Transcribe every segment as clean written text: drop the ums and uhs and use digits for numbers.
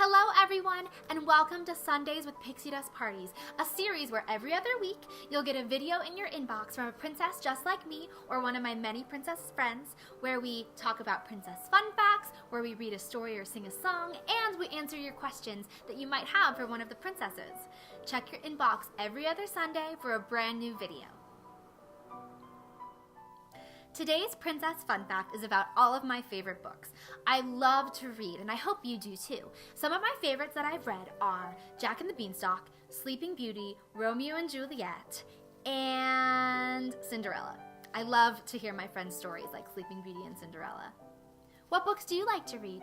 Hello everyone, and welcome to Sundays with Pixie Dust Parties, a series where every other week you'll get a video in your inbox from a princess just like me or one of my many princess friends, where we talk about princess fun facts, where we read a story or sing a song, and we answer your questions that you might have for one of the princesses. Check your inbox every other Sunday for a brand new video. Today's Princess Fun Fact is about all of my favorite books. I love to read, and I hope you do too. Some of my favorites that I've read are Jack and the Beanstalk, Sleeping Beauty, Romeo and Juliet, and Cinderella. I love to hear my friends' stories like Sleeping Beauty and Cinderella. What books do you like to read?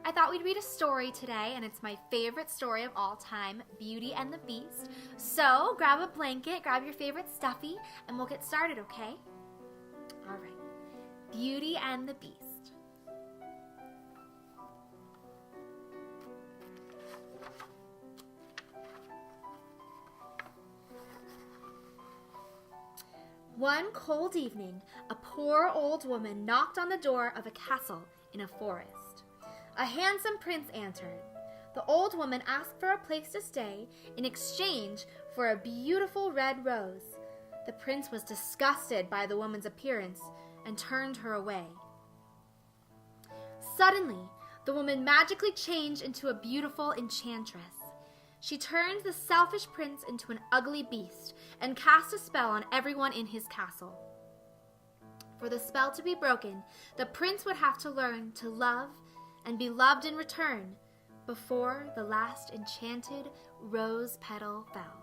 I thought we'd read a story today, and it's my favorite story of all time, Beauty and the Beast. So grab a blanket, grab your favorite stuffy, and we'll get started, okay? All right, Beauty and the Beast. One cold evening, a poor old woman knocked on the door of a castle in a forest. A handsome prince answered. The old woman asked for a place to stay in exchange for a beautiful red rose. The prince was disgusted by the woman's appearance and turned her away. Suddenly, the woman magically changed into a beautiful enchantress. She turned the selfish prince into an ugly beast and cast a spell on everyone in his castle. For the spell to be broken, the prince would have to learn to love and be loved in return before the last enchanted rose petal fell.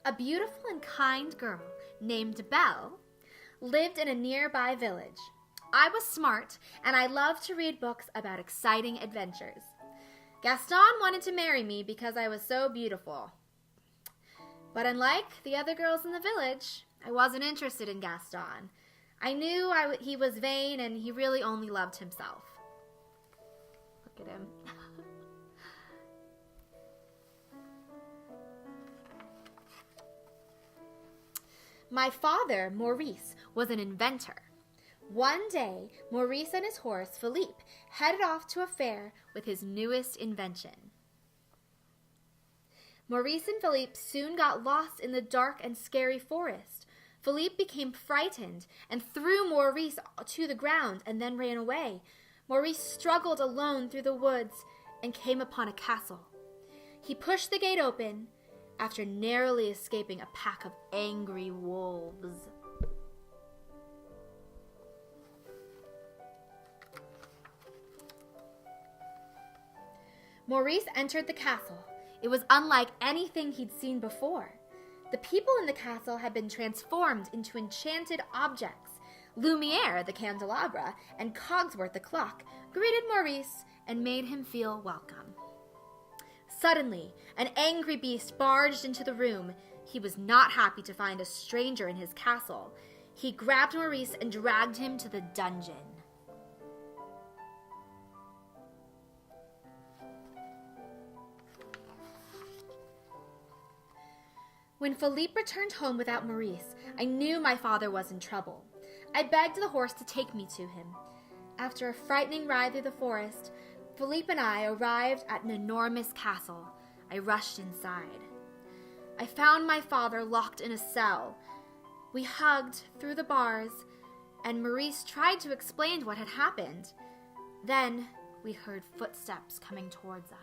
A beautiful and kind girl named Belle lived in a nearby village. I was smart, and I loved to read books about exciting adventures. Gaston wanted to marry me because I was so beautiful. But unlike the other girls in the village, I wasn't interested in Gaston. I knew he was vain, and he really only loved himself. Look at him. My father, Maurice, was an inventor. One day, Maurice and his horse, Philippe, headed off to a fair with his newest invention. Maurice and Philippe soon got lost in the dark and scary forest. Philippe became frightened and threw Maurice to the ground and then ran away. Maurice struggled alone through the woods and came upon a castle. He pushed the gate open after narrowly escaping a pack of angry wolves. Maurice entered the castle. It was unlike anything he'd seen before. The people in the castle had been transformed into enchanted objects. Lumiere, the candelabra, and Cogsworth, the clock, greeted Maurice and made him feel welcome. Suddenly, an angry beast barged into the room. He was not happy to find a stranger in his castle. He grabbed Maurice and dragged him to the dungeon. When Philippe returned home without Maurice, I knew my father was in trouble. I begged the horse to take me to him. After a frightening ride through the forest, Philippe and I arrived at an enormous castle. I rushed inside. I found my father locked in a cell. We hugged through the bars, and Maurice tried to explain what had happened. Then we heard footsteps coming towards us.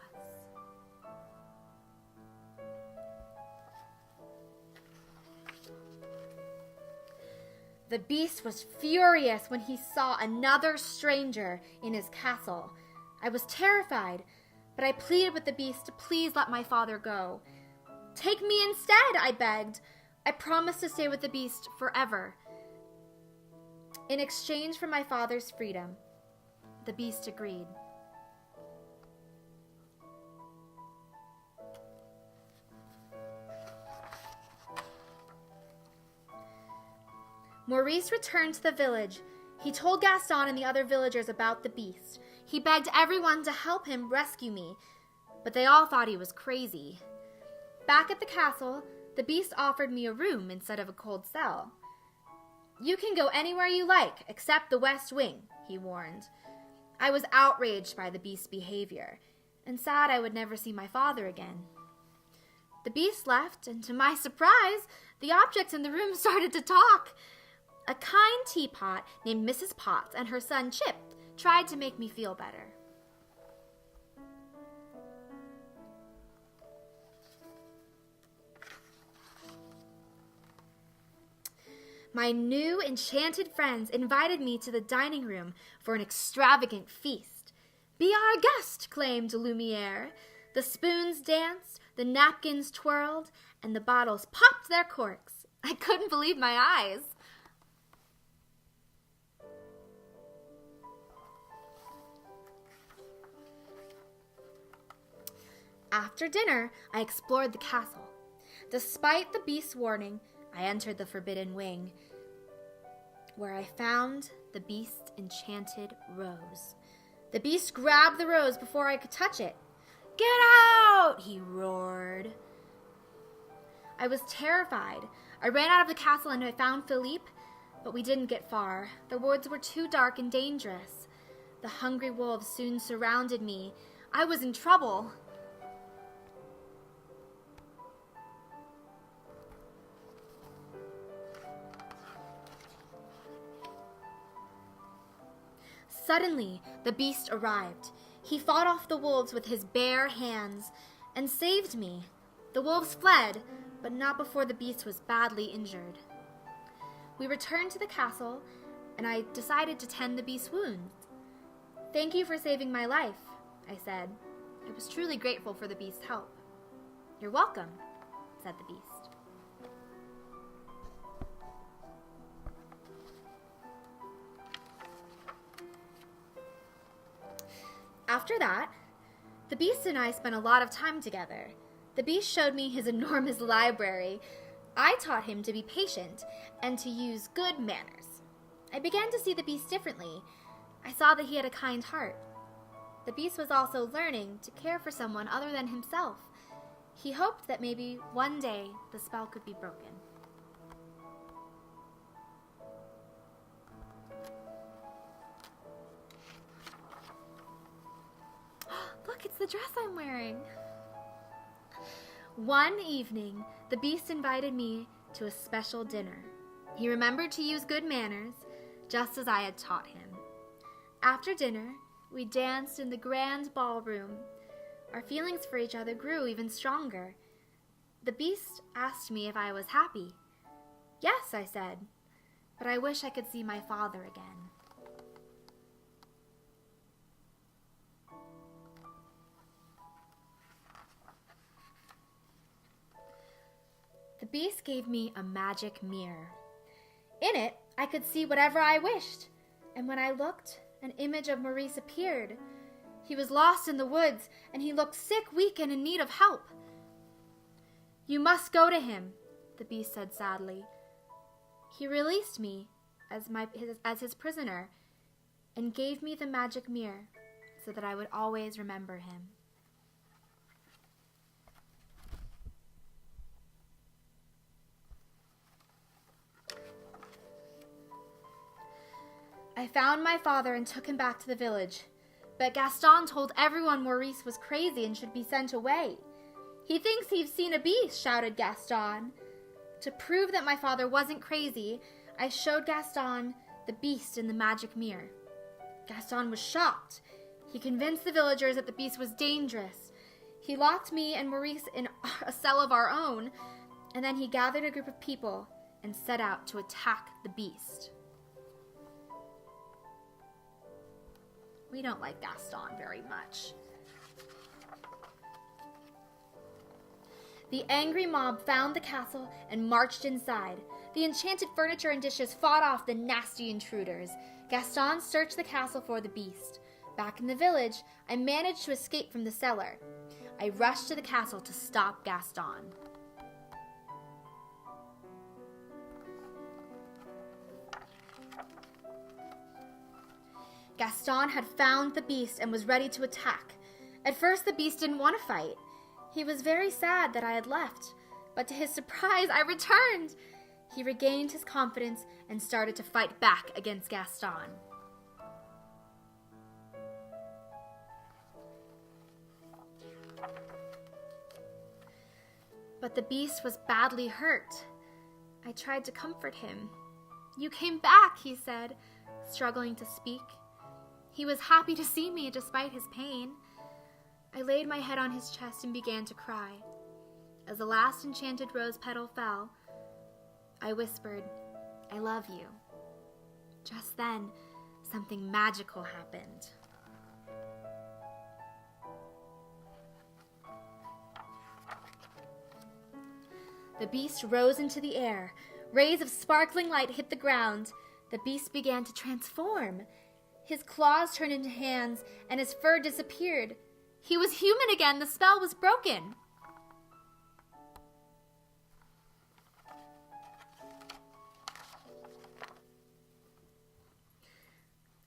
The beast was furious when he saw another stranger in his castle. I was terrified, but I pleaded with the beast to please let my father go. Take me instead, I begged. I promised to stay with the beast forever. In exchange for my father's freedom, the beast agreed. Maurice returned to the village. He told Gaston and the other villagers about the beast. He begged everyone to help him rescue me, but they all thought he was crazy. Back at the castle, the The beast offered me a room instead of a cold cell. "You can go anywhere you like, except the West Wing," he warned. I was outraged by the beast's behavior, and sad I would never see my father again. The beast left, and to my surprise, the objects in the room started to talk. A kind teapot named Mrs. Potts and her son Chip tried to make me feel better. My new enchanted friends invited me to the dining room for an extravagant feast. "Be our guest," claimed Lumiere. The spoons danced, the napkins twirled, and the bottles popped their corks. I couldn't believe my eyes. After dinner, I explored the castle. Despite the beast's warning, I entered the forbidden wing, where I found the beast's enchanted rose. The beast grabbed the rose before I could touch it. "Get out!" he roared. I was terrified. I ran out of the castle and I found Philippe, but we didn't get far. The woods were too dark and dangerous. The hungry wolves soon surrounded me. I was in trouble. Suddenly, the beast arrived. He fought off the wolves with his bare hands and saved me. The wolves fled, but not before the beast was badly injured. We returned to the castle, and I decided to tend the beast's wounds. "Thank you for saving my life," I said. I was truly grateful for the beast's help. "You're welcome," said the beast. After that, the beast and I spent a lot of time together. The beast showed me his enormous library. I taught him to be patient and to use good manners. I began to see the beast differently. I saw that he had a kind heart. The beast was also learning to care for someone other than himself. He hoped that maybe one day the spell could be broken. Look, it's the dress I'm wearing. One evening, the beast invited me to a special dinner. He remembered to use good manners, just as I had taught him. After dinner, we danced in the grand ballroom. Our feelings for each other grew even stronger. The beast asked me if I was happy. "Yes," I said, "but I wish I could see my father again." The beast gave me a magic mirror. In it, I could see whatever I wished, and when I looked, an image of Maurice appeared. He was lost in the woods, and he looked sick, weak, and in need of help. "You must go to him," the beast said sadly. He released me as his prisoner and gave me the magic mirror so that I would always remember him. I found my father and took him back to the village, but Gaston told everyone Maurice was crazy and should be sent away. "He thinks he's seen a beast," shouted Gaston. To prove that my father wasn't crazy, I showed Gaston the beast in the magic mirror. Gaston was shocked. He convinced the villagers that the beast was dangerous. He locked me and Maurice in a cell of our own, and then he gathered a group of people and set out to attack the beast. We don't like Gaston very much. The angry mob found the castle and marched inside. The enchanted furniture and dishes fought off the nasty intruders. Gaston searched the castle for the beast. Back in the village, I managed to escape from the cellar. I rushed to the castle to stop Gaston. Gaston had found the beast and was ready to attack. At first, the beast didn't want to fight. He was very sad that I had left, but to his surprise, I returned. He regained his confidence and started to fight back against Gaston. But the beast was badly hurt. I tried to comfort him. "You came back," he said, struggling to speak. He was happy to see me despite his pain. I laid my head on his chest and began to cry. As the last enchanted rose petal fell, I whispered, "I love you." Just then, something magical happened. The beast rose into the air. Rays of sparkling light hit the ground. The beast began to transform. His claws turned into hands, and his fur disappeared. He was human again. The spell was broken.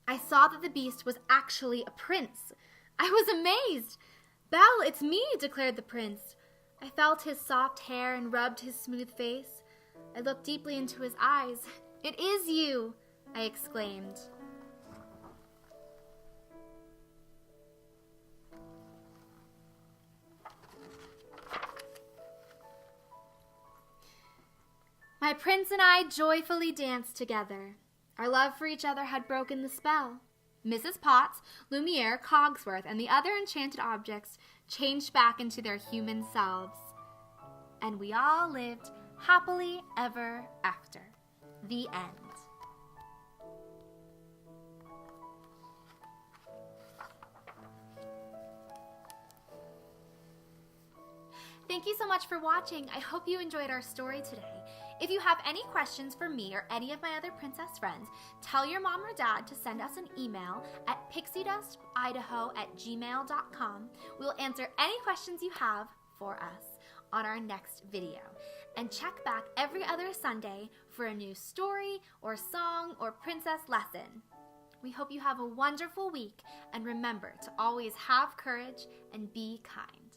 I saw that the beast was actually a prince. I was amazed. "Belle, it's me," declared the prince. I felt his soft hair and rubbed his smooth face. I looked deeply into his eyes. "It is you," I exclaimed. My prince and I joyfully danced together. Our love for each other had broken the spell. Mrs. Potts, Lumiere, Cogsworth, and the other enchanted objects changed back into their human selves. And we all lived happily ever after. The end. Thank you so much for watching. I hope you enjoyed our story today. If you have any questions for me or any of my other princess friends, tell your mom or dad to send us an email at pixiedustidaho@gmail.com. We'll answer any questions you have for us on our next video. And check back every other Sunday for a new story or song or princess lesson. We hope you have a wonderful week, and remember to always have courage and be kind.